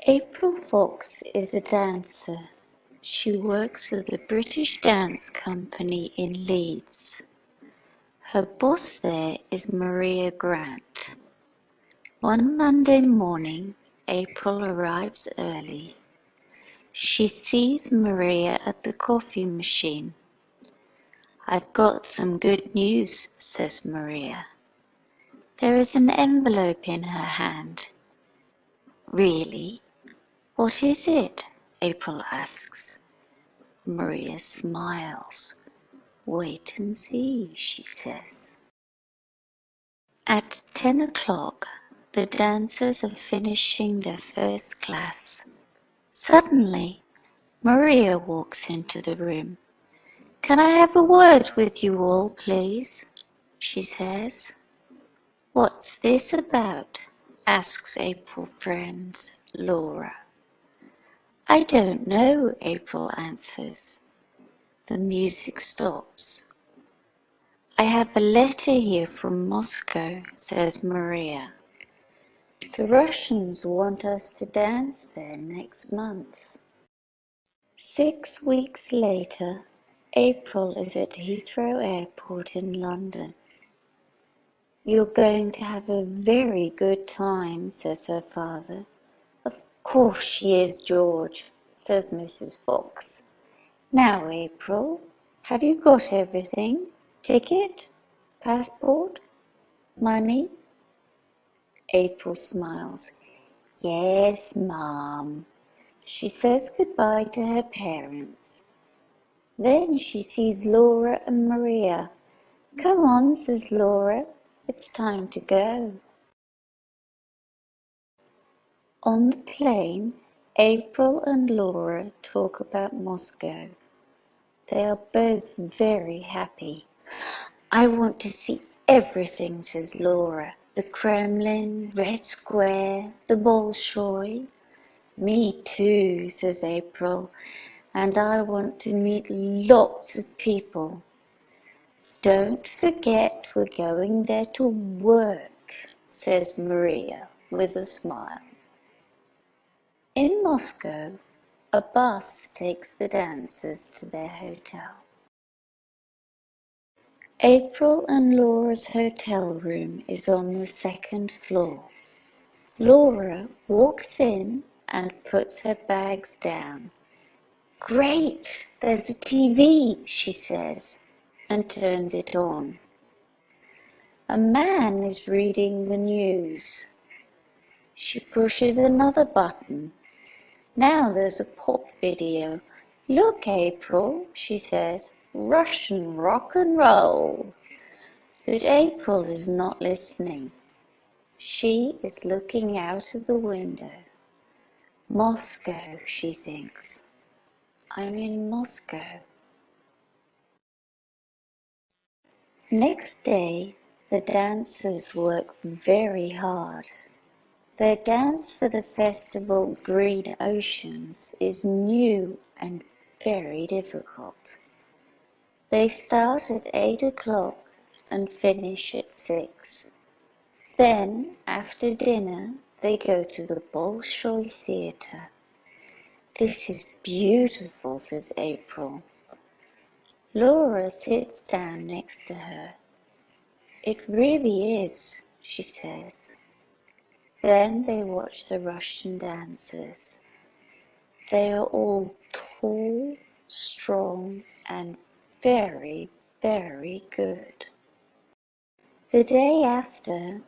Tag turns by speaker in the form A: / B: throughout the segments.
A: April Fox is a dancer. She works for the British Dance Company in Leeds. Her boss there is Maria Grant. One Monday morning, April arrives early. She sees Maria at the coffee machine. "I've got some good news," says Maria. There is an envelope in her hand. "Really? What is it?" April asks. Maria smiles. "Wait and see," she says. At 10 o'clock, the dancers are finishing their first class. Suddenly, Maria walks into the room. "Can I have a word with you all, please?" she says. "What's this about?" asks April's friend, Laura. "I don't know," April answers. The music stops. "I have a letter here from Moscow," says Maria. "The Russians want us to dance there next month." 6 weeks later, April is at Heathrow Airport in London. "You're going to have a very good time," says her father. "Of course she is, George," says Mrs. Fox. "Now, April, have you got everything? Ticket? Passport? Money?" April smiles. "Yes, Mum." She says goodbye to her parents. Then she sees Laura and Maria. "Come on," says Laura. "It's time to go." On the plane, April and Laura talk about Moscow. They are both very happy. "I want to see everything," says Laura. "The Kremlin, Red Square, the Bolshoi." "Me too," says April. "And I want to meet lots of people." "Don't forget we're going there to work," says Maria with a smile. In Moscow, a bus takes the dancers to their hotel. April and Laura's hotel room is on the second floor. Laura walks in and puts her bags down. "Great, there's a TV," she says, and turns it on. A man is reading the news. She pushes another button. Now there's a pop video. "Look, April," she says, "Russian rock and roll." But April is not listening. She is looking out of the window. "Moscow," she thinks. "I'm in Moscow." Next day, the dancers work very hard. Their dance for the festival Green Oceans is new and very difficult. They start at 8 o'clock and finish at 6. Then, after dinner, they go to the Bolshoi Theatre. "This is beautiful," says April. Laura sits down next to her. "It really is," she says. Then they watch the Russian dancers. They are all tall, strong, and very, very good. The day after,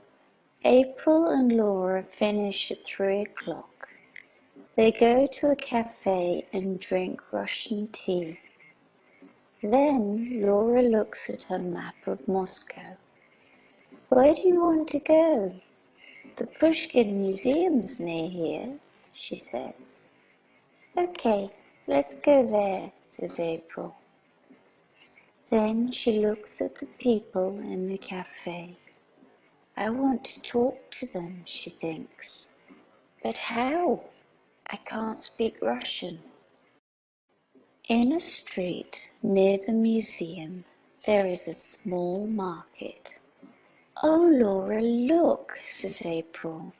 A: April and Laura finish at 3 o'clock. They go to a cafe and drink Russian tea. Then Laura looks at her map of Moscow. "Where do you want to go?" "The Pushkin Museum's near here," she says. "Okay, let's go there," says April. Then she looks at the people in the cafe. "I want to talk to them," she thinks. "But how? I can't speak Russian." In a street near the museum, there is a small market. "Oh, Laura, look," says April.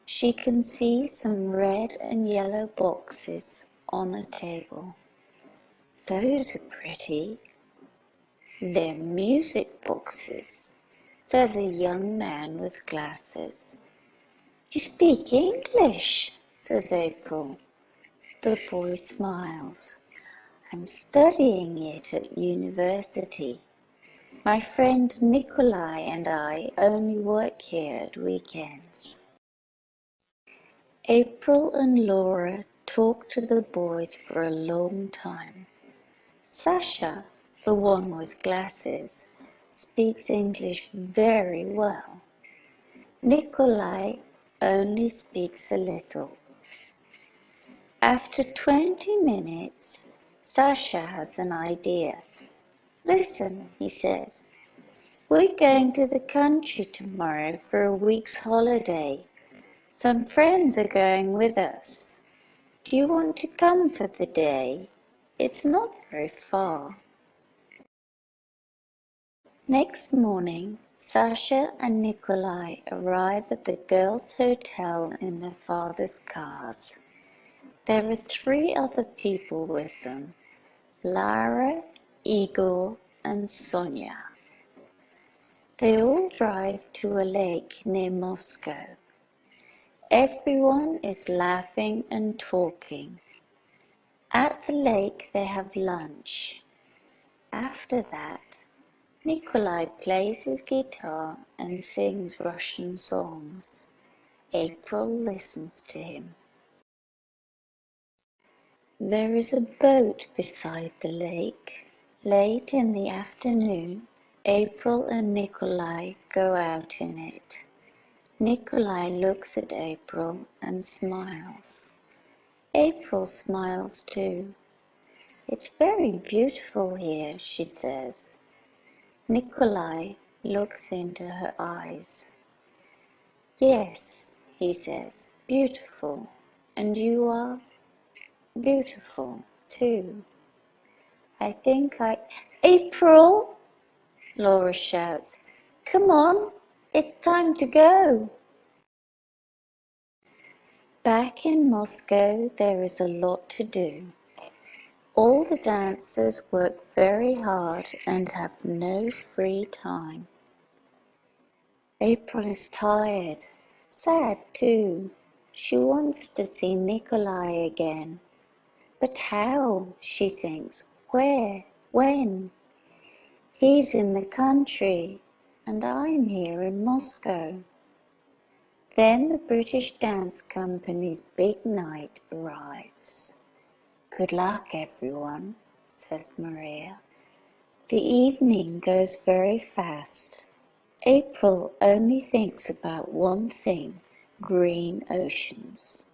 A: She can see some red and yellow boxes on a table. Those are pretty. They're music boxes, says a young man with glasses. You speak English, says April. The boy smiles. I'm studying it at university. My friend Nikolai and I only work here at weekends. April and Laura talk to the boys for a long time. Sasha, the one with glasses, speaks English very well. Nikolai only speaks a little. After 20 minutes, Sasha has an idea. Listen, he says, we're going to the country tomorrow for a week's holiday. Some friends are going with us. Do you want to come for the day? It's not very far. Next morning, Sasha and Nikolai arrive at the girls' hotel in their father's cars. There are 3 other people with them, Lara, Igor, and Sonia. They all drive to a lake near Moscow. Everyone is laughing and talking. At the lake they have lunch. After that, Nikolai plays his guitar and sings Russian songs. April listens to him. There is a boat beside the lake. Late in the afternoon, April and Nikolai go out in it. Nikolai looks at April and smiles. April smiles too. It's very beautiful here, she says. Nikolai looks into her eyes. Yes, he says, beautiful. And you are beautiful too. April! Laura shouts. Come on, it's time to go. Back in Moscow, there is a lot to do. All the dancers work very hard and have no free time. April is tired, sad too. She wants to see Nikolai again. But how, she thinks, where, when? He's in the country, and I'm here in Moscow. Then the British Dance Company's big night arrives. Good luck, everyone, says Maria. The evening goes very fast. April only thinks about one thing, green oceans.